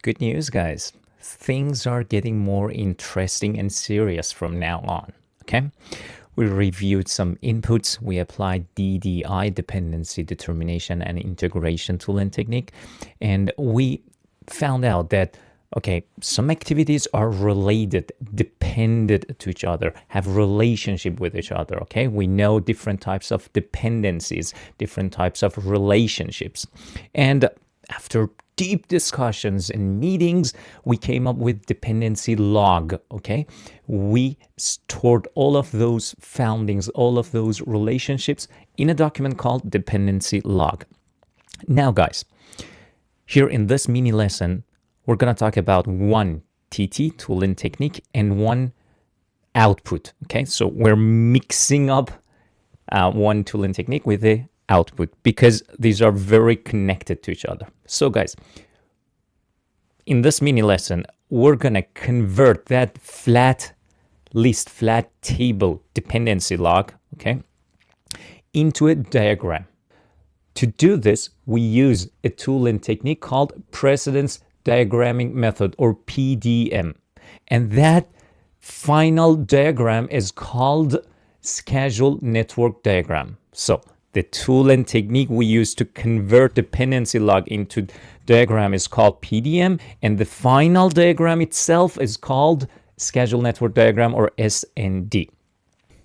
Good news, guys. Things are getting more interesting and serious from now on, okay? We reviewed some inputs. We applied DDI, dependency determination and integration tool and technique. And we found out that, okay, some activities are related, dependent to each other, have relationship with each other, okay? We know different types of dependencies, different types of relationships. And after deep discussions and meetings, we came up with dependency log, okay? We stored all of those foundings, all of those relationships in a document called dependency log. Now, guys, here in this mini lesson, we're going to talk about one TT, tool and technique, and one output, okay? So we're mixing up one tool and technique with the output because these are very connected to each other. So guys, in this mini lesson, we're gonna convert that flat list, flat table dependency log, okay, into a diagram. To do this, we use a tool and technique called Precedence Diagramming Method, or PDM. And that final diagram is called Schedule Network Diagram. So the tool and technique we use to convert dependency log into diagram is called PDM, and the final diagram itself is called Schedule Network Diagram, or SND.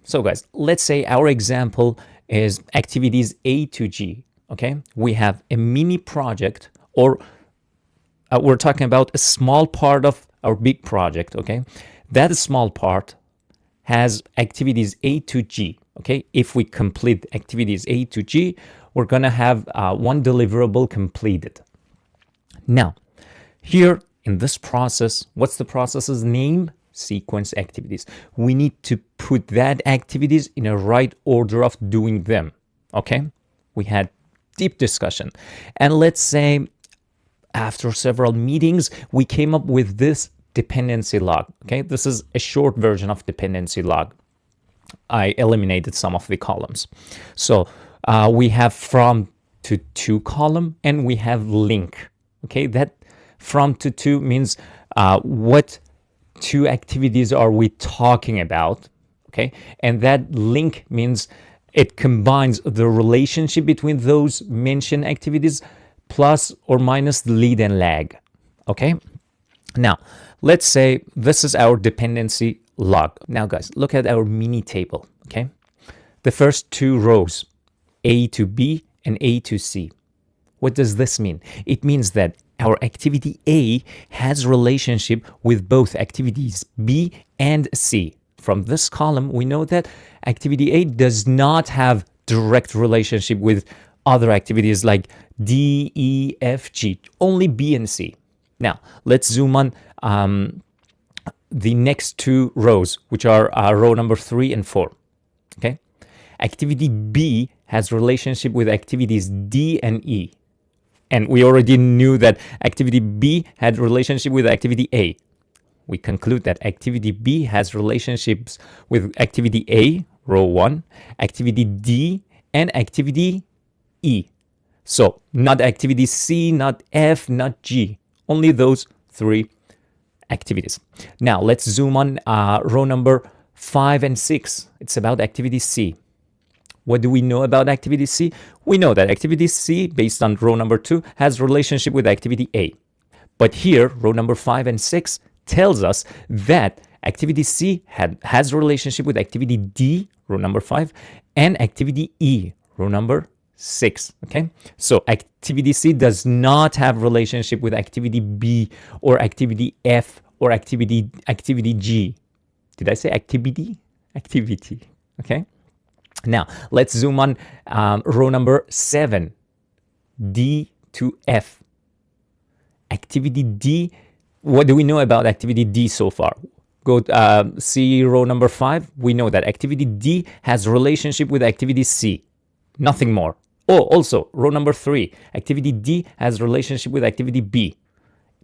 So guys, let's say our example is activities A to G, okay? We have a mini project, or we're talking about a small part of our big project, okay? That small part has activities A to G. Okay, if we complete activities A to G, we're going to have one deliverable completed. Now, here in this process, what's the process's name? Sequence activities. We need to put that activities in a right order of doing them. Okay, we had deep discussion. And let's say after several meetings, we came up with this dependency log. Okay, this is a short version of dependency log. I eliminated some of the columns. So we have from to to column, and we have link. Okay, that from to means what two activities are we talking about? Okay, and that link means it combines the relationship between those mentioned activities plus or minus the lead and lag. Okay, now let's say this is our dependency log. Now guys, look at our mini table, okay? The first two rows, A to B and A to C. What does this mean? It means that our activity A has relationship with both activities B and C. From this column, we know that activity A does not have direct relationship with other activities like D, E, F, G, only B and C. Now, let's zoom on the next two rows, which are row number 3 and 4. Okay, activity B has relationship with activities D and E, and we already knew that activity B had relationship with activity A. We conclude that activity B has relationships with activity A, row 1, activity D, and activity E. So not activity C, not F, not G, only those 3 activities. Now let's zoom on row number 5 and 6. It's about activity C. What do we know about activity C? We know that activity C, based on row number 2, has relationship with activity A. But here, row number 5 and 6 tells us that activity C has relationship with activity D, row number 5, and activity E, row number 6. Okay, so activity C does not have relationship with activity B or activity F or activity G. Did I say activity? Activity. Okay, now let's zoom on row number 7, D to F. Activity D. What do we know about activity D so far? Go see row number 5. We know that activity D has relationship with activity C, nothing more. Oh, also, row number 3, activity D has relationship with activity B.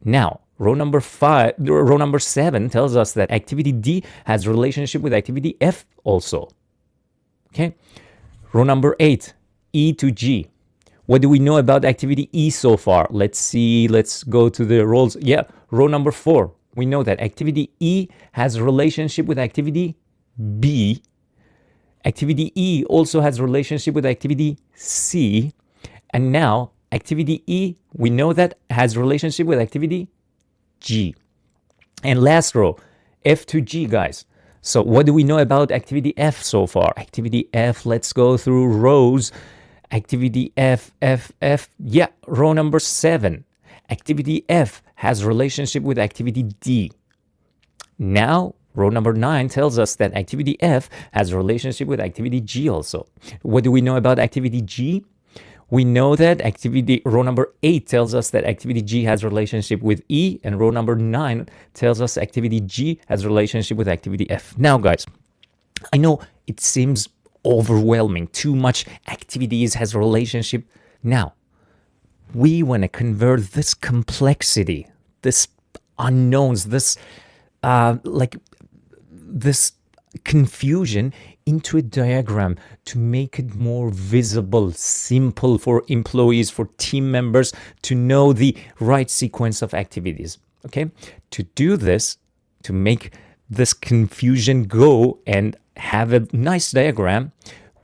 Now, row number 7 tells us that activity D has relationship with activity F also. Okay. Row number 8, E to G. What do we know about activity E so far? Let's see. Let's go to the roles. Yeah, row number 4. We know that activity E has a relationship with activity B. Activity E also has a relationship with activity C. And now activity E, we know that has a relationship with activity G. And last row, F to G, guys. So what do we know about activity F so far? Activity F, let's go through rows. Activity F. Yeah, row number 7. Activity F has relationship with activity D. Now, row number 9 tells us that activity F has a relationship with activity G also. What do we know about activity G? We know that row number 8 tells us that activity G has a relationship with E, and row number 9 tells us activity G has a relationship with activity F. Now, guys, I know it seems overwhelming. Too much activities has a relationship. Now, we want to convert this complexity, this unknowns, this this confusion into a diagram to make it more visible, simple for employees, for team members to know the right sequence of activities. Okay, to do this, to make this confusion go and have a nice diagram,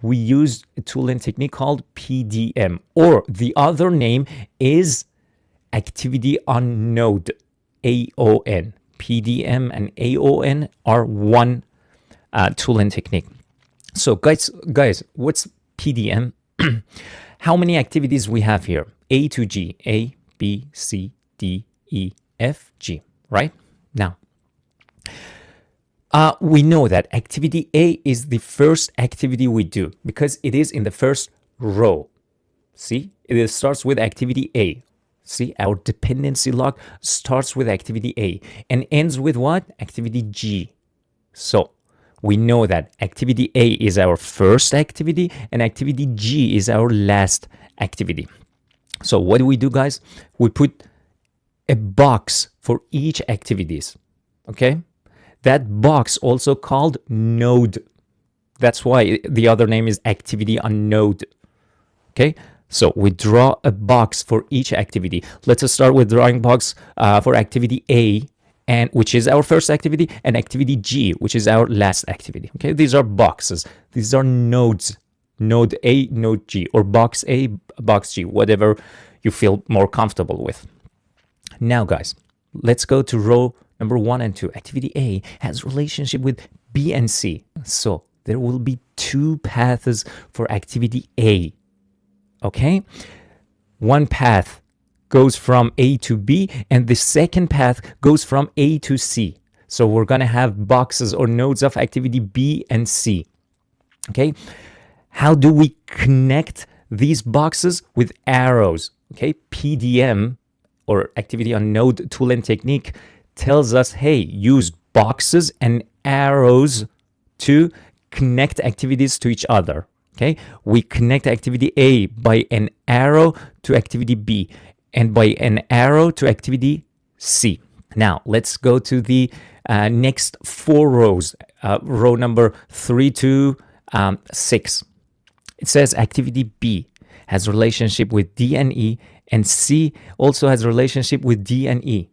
we use a tool and technique called PDM, or the other name is activity on node, AON. PDM and AON are one tool and technique. So guys, what's PDM? How many activities we have here? A to G, A, B, C, D, E, F, G, right? Now, we know that activity A is the first activity we do because it is in the first row. See, it starts with activity A. See, our dependency log starts with activity A and ends with what? Activity G. So we know that activity A is our first activity and activity G is our last activity. So what do we do, guys? We put a box for each activities, okay? That box also called node. That's why the other name is activity on node, okay? So we draw a box for each activity. Let's start with drawing box for activity A, and which is our first activity, and activity G, which is our last activity. Okay, these are boxes. These are nodes. Node A, node G, or box A, box G, whatever you feel more comfortable with. Now, guys, let's go to row number 1 and 2. Activity A has relationship with B and C. So there will be 2 paths for activity A. Okay, one path goes from A to B, and the second path goes from A to C. So we're going to have boxes or nodes of activity B and C. Okay, how do we connect these boxes? With arrows. Okay, PDM, or activity on node tool and technique, tells us, hey, use boxes and arrows to connect activities to each other. Okay, we connect activity A by an arrow to activity B and by an arrow to activity C. Now, let's go to the next 4 rows, row number 3 to 6. It says activity B has relationship with D and E, and C also has relationship with D and E.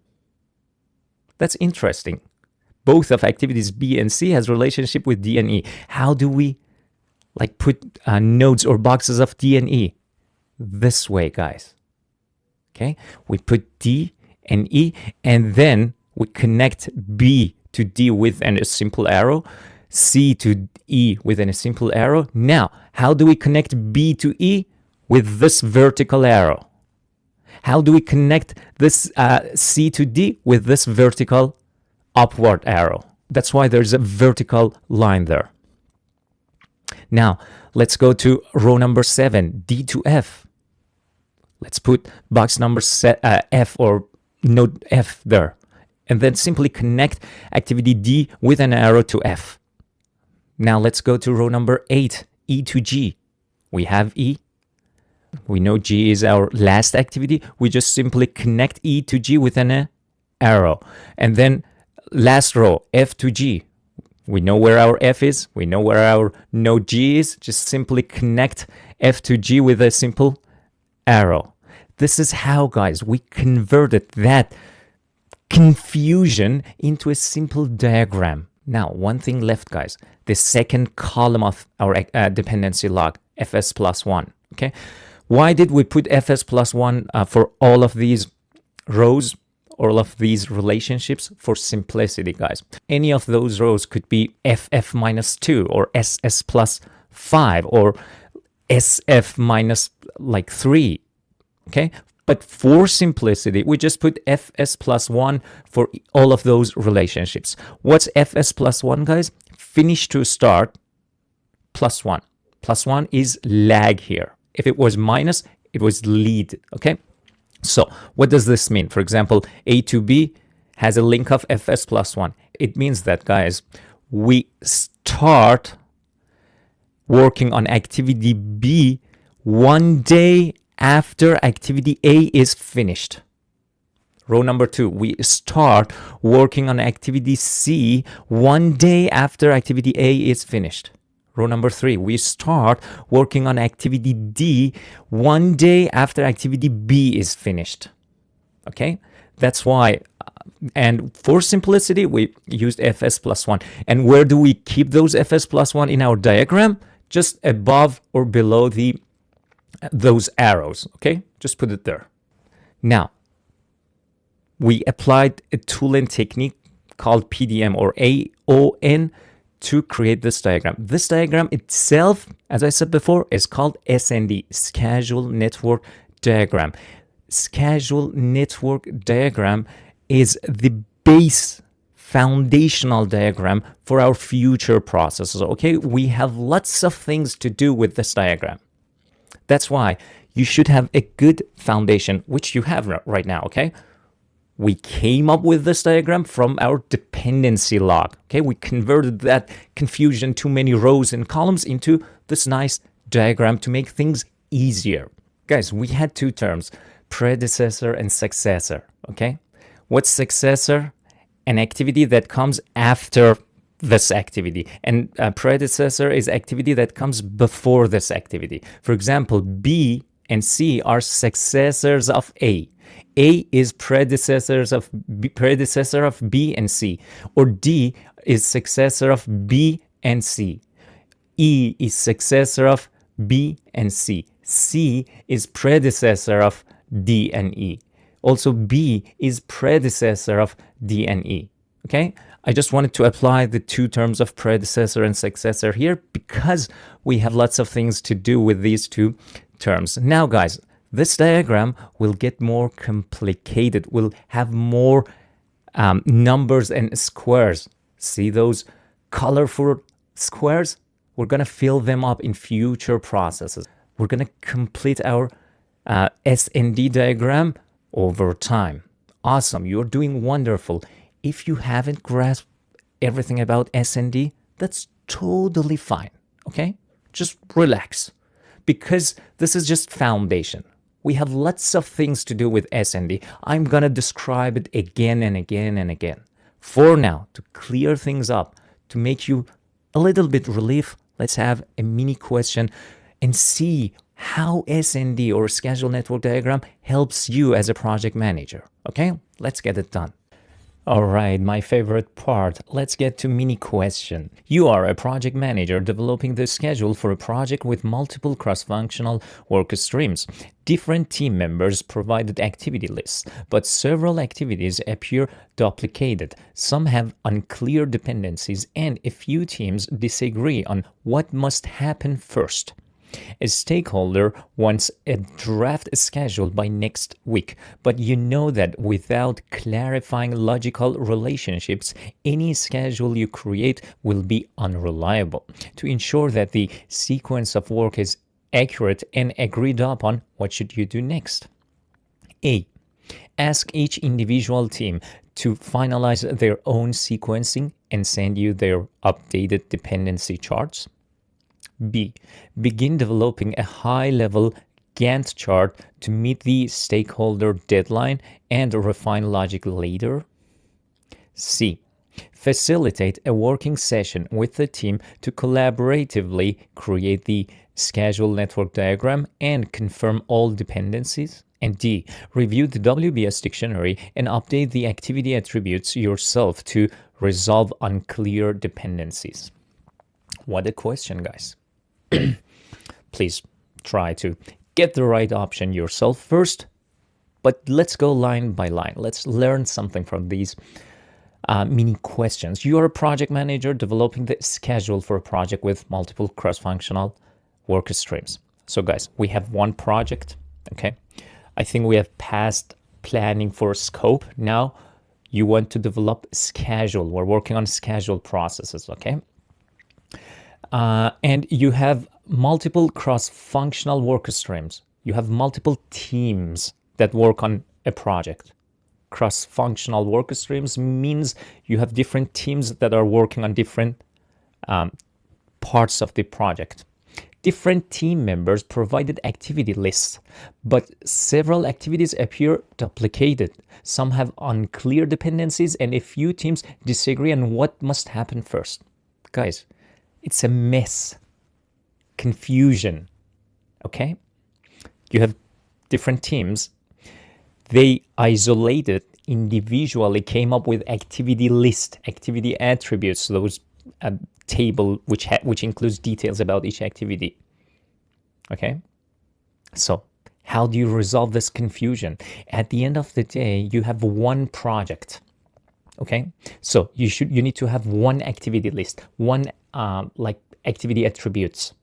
That's interesting. Both of activities B and C has relationship with D and E. How do we put nodes or boxes of D and E? This way, guys. Okay, we put D and E, and then we connect B to D with a simple arrow, C to E with a simple arrow. Now, how do we connect B to E? With this vertical arrow. How do we connect this C to D? With this vertical upward arrow. That's why there's a vertical line there. Now, let's go to row number 7, D to F. Let's put box number F or node F there. And then simply connect activity D with an arrow to F. Now, let's go to row number 8, E to G. We have E. We know G is our last activity. We just simply connect E to G with an arrow. And then last row, F to G. We know where our F is. We know where our node G is. Just simply connect F to G with a simple arrow. This is how, guys, we converted that confusion into a simple diagram. Now, one thing left, guys, the second column of our dependency log, fs plus 1, okay? Why did we put fs plus 1 for all of these rows, all of these relationships? For simplicity, guys. Any of those rows could be ff minus 2 or ss plus 5 or sf minus like 3, okay? But for simplicity, we just put fs plus 1 for all of those relationships. What's fs plus 1, guys? Finish to start plus 1. Plus 1 is lag here. If it was minus, it was lead, okay? So what does this mean? For example, A to B has a link of fs plus 1. It means that, guys, we start working on activity B one day after activity A is finished. Row number 2, we start working on activity C one day after activity A is finished. Row number 3, we start working on activity D one day after activity B is finished. Okay, that's why. And for simplicity, we used fs plus 1. And where do we keep those fs plus 1 in our diagram? Just above or below those arrows, okay? Just put it there. Now, we applied a tool technique called PDM or AON to create this diagram. This diagram itself, as I said before, is called SND, Schedule Network Diagram. Schedule Network Diagram is the base foundational diagram for our future processes, okay? We have lots of things to do with this diagram. That's why you should have a good foundation, which you have right now, okay? We came up with this diagram from our dependency log, okay? We converted that confusion, too many rows and columns, into this nice diagram to make things easier. Guys, we had two terms, predecessor and successor, okay? What's successor? An activity that comes after this activity, and predecessor is activity that comes before this activity. For example, B and C are successors of A. A is predecessor of B and C, or D is successor of B and C. E is successor of B and C. C is predecessor of D and E. Also, B is predecessor of D and E. Okay? I just wanted to apply the two terms of predecessor and successor here because we have lots of things to do with these two terms. Now, guys, this diagram will get more complicated. We'll have more numbers and squares. See those colorful squares? We're going to fill them up in future processes. We're going to complete our SND diagram over time. Awesome. You're doing wonderful. If you haven't grasped everything about SND, that's totally fine, okay? Just relax, because this is just foundation. We have lots of things to do with SND. I'm going to describe it again and again and again. For now, to clear things up, to make you a little bit relief, let's have a mini question and see how SND or Schedule Network Diagram helps you as a project manager, okay? Let's get it done. All right, my favorite part. Let's get to mini question. You are a project manager developing the schedule for a project with multiple cross-functional work streams. Different team members provided activity lists, but several activities appear duplicated. Some have unclear dependencies, and a few teams disagree on what must happen first. A stakeholder wants a draft schedule by next week, but you know that without clarifying logical relationships, any schedule you create will be unreliable. To ensure that the sequence of work is accurate and agreed upon, what should you do next? A. Ask each individual team to finalize their own sequencing and send you their updated dependency charts. B. Begin developing a high-level Gantt chart to meet the stakeholder deadline and refine logic later. C. Facilitate a working session with the team to collaboratively create the schedule network diagram and confirm all dependencies. And D, review the WBS dictionary and update the activity attributes yourself to resolve unclear dependencies. What a question, guys. Please try to get the right option yourself first, but let's go line by line. Let's learn something from these mini questions. You are a project manager developing the schedule for a project with multiple cross-functional work streams. So guys, we have one project, okay? I think we have passed planning for scope. Now you want to develop schedule. We're working on schedule processes, okay? And you have multiple cross-functional work streams. You have multiple teams that work on a project. Cross-functional work streams means you have different teams that are working on different parts of the project. Different team members provided activity lists, but several activities appear duplicated. Some have unclear dependencies, and a few teams disagree on what must happen first. Guys, it's a mess. Confusion, okay? You have different teams. They isolated individually, came up with activity list, activity attributes, those table which includes details about each activity. Okay, so how do you resolve this confusion? At the end of the day, you have one project. Okay, so you need to have one activity list, one like activity attributes.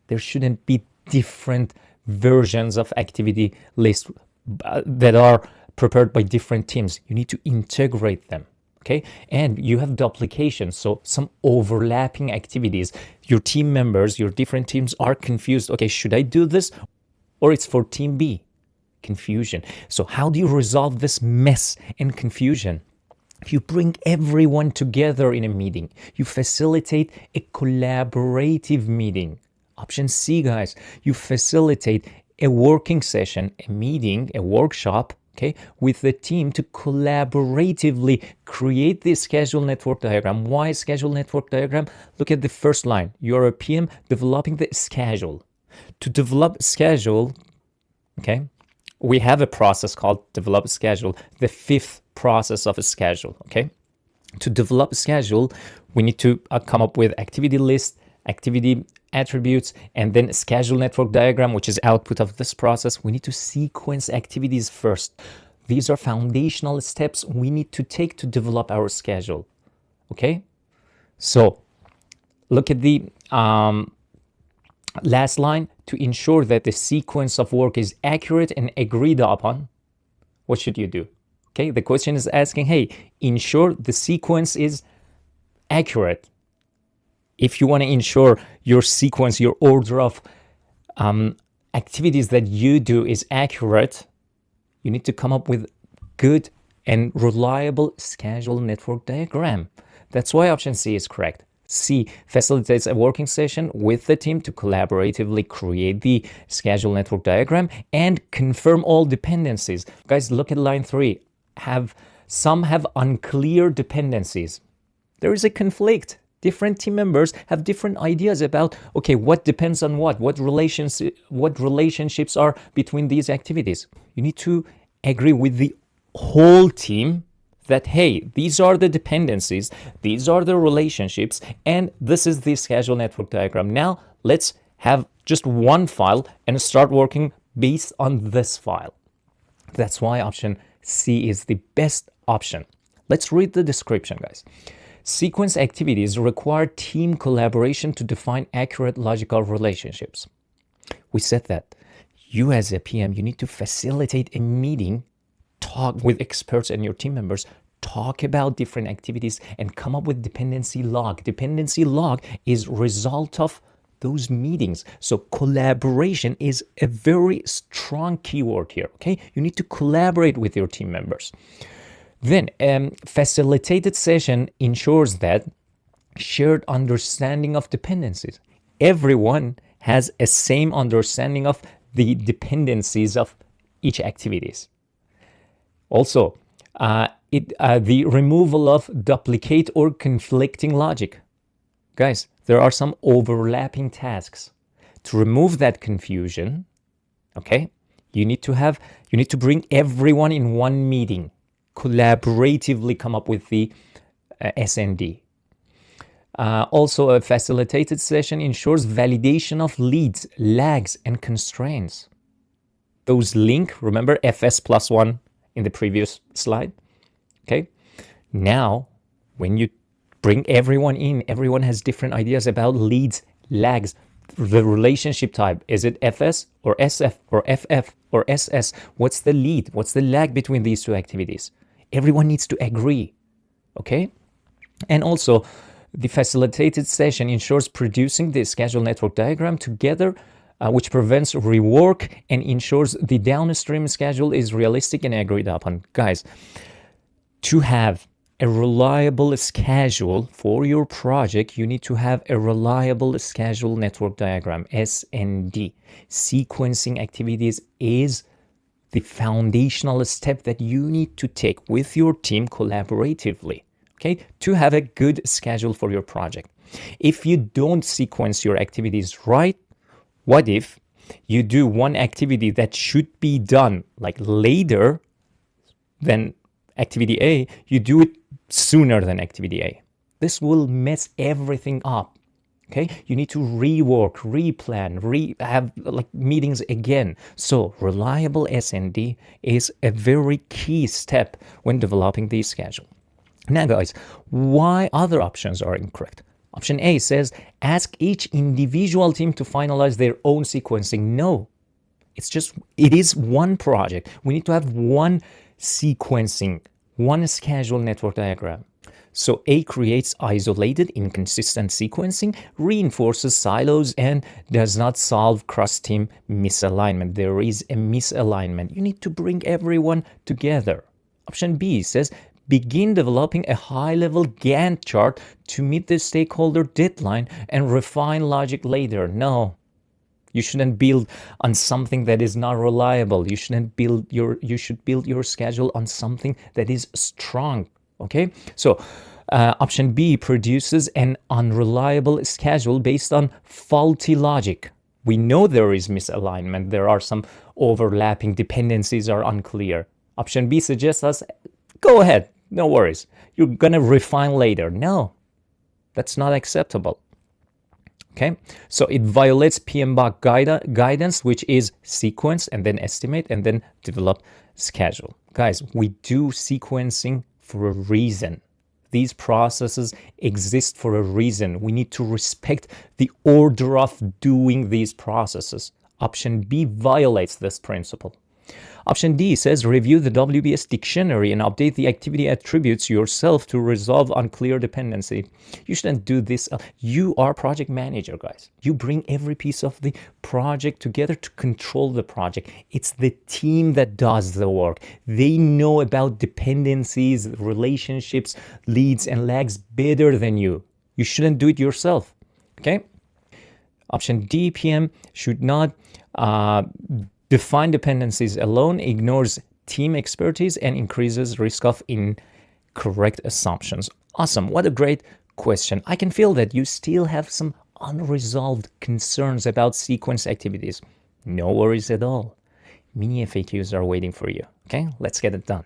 There shouldn't be different versions of activity list that are prepared by different teams. You need to integrate them, okay? And you have duplication, so some overlapping activities. Your team members, your different teams are confused. Okay, should I do this or it's for team B? Confusion. So how do you resolve this mess and confusion? You bring everyone together in a meeting. You facilitate a collaborative meeting. Option C, guys, you facilitate a working session, a meeting, a workshop, okay, with the team to collaboratively create the schedule network diagram. Why schedule network diagram? Look at the first line. You're a PM developing the schedule. To develop schedule, okay, we have a process called develop schedule, the fifth process of a schedule, okay? To develop schedule, we need to come up with activity list, activity attributes, and then schedule network diagram, which is output of this process. We need to sequence activities first. These are foundational steps we need to take to develop our schedule, okay? So look at the last line. To ensure that the sequence of work is accurate and agreed upon, what should you do? Okay, the question is asking, hey, ensure the sequence is accurate. If you want to ensure your sequence, your order of activities that you do is accurate, you need to come up with good and reliable schedule network diagram. That's why option C is correct. C facilitates a working session with the team to collaboratively create the schedule network diagram and confirm all dependencies. Guys, look at line 3. Some have unclear dependencies. There is a conflict. Different team members have different ideas about, okay, what depends on what relationships are between these activities. You need to agree with the whole team that, hey, these are the dependencies, these are the relationships, and this is the schedule network diagram. Now, let's have just one file and start working based on this file. That's why option C is the best option. Let's read the description, guys. Sequence activities require team collaboration to define accurate logical relationships. We said that you as a PM, you need to facilitate a meeting, talk with experts and your team members, talk about different activities and come up with dependency log. Dependency log is result of those meetings. So collaboration is a very strong keyword here, okay? You need to collaborate with your team members. Then facilitated session ensures that shared understanding of dependencies. Everyone has a same understanding of the dependencies of each activities. Also, The removal of duplicate or conflicting logic. Guys, there are some overlapping tasks. To remove that confusion, okay, you need to bring everyone in one meeting, collaboratively come up with the S&D. Also, a facilitated session ensures validation of leads, lags, and constraints. Those link, remember FS plus 1 in the previous slide? Okay. Now, when you bring everyone in, everyone has different ideas about leads, lags, the relationship type. Is it FS or SF or FF or SS? What's the lead? What's the lag between these two activities? Everyone needs to agree. Okay. And also, the facilitated session ensures producing the schedule network diagram together, which prevents rework and ensures the downstream schedule is realistic and agreed upon. Guys, to have a reliable schedule for your project, you need to have a reliable schedule network diagram, S&D. Sequencing activities is the foundational step that you need to take with your team collaboratively, okay, to have a good schedule for your project. If you don't sequence your activities right, what if you do one activity that should be done like later than activity A, you do it sooner than activity A? This will mess everything up. Okay, you need to rework, replan, have like meetings again. So reliable S&D is a very key step when developing the schedule. Now guys, why other options are incorrect? Option A says, ask each individual team to finalize their own sequencing. No, it is one project. We need to have one sequencing, one schedule network diagram. So A creates isolated, inconsistent sequencing, reinforces silos, and does not solve cross-team misalignment. There is a misalignment. You need to bring everyone together. Option B says, begin developing a high-level Gantt chart to meet the stakeholder deadline and refine logic later. No, you shouldn't build on something that is not reliable. You should build your schedule on something that is strong. Okay, so option B produces an unreliable schedule based on faulty logic. We know there is misalignment. There are some overlapping dependencies are unclear. Option B suggests us, go ahead, no worries. You're gonna refine later. No, that's not acceptable. Okay, so it violates PMBOK guidance, which is sequence and then estimate and then develop schedule. Guys, we do sequencing for a reason. These processes exist for a reason. We need to respect the order of doing these processes. Option B violates this principle. Option D says review the WBS dictionary and update the activity attributes yourself to resolve unclear dependency. You shouldn't do this. You are project manager, guys. You bring every piece of the project together to control the project. It's the team that does the work. They know about dependencies, relationships, leads, and lags better than you. You shouldn't do it yourself. Okay? Option D, PM should not define dependencies alone, ignores team expertise, and increases risk of incorrect assumptions. Awesome. What a great question. I can feel that you still have some unresolved concerns about sequence activities. No worries at all. Mini FAQs are waiting for you. Okay, let's get it done.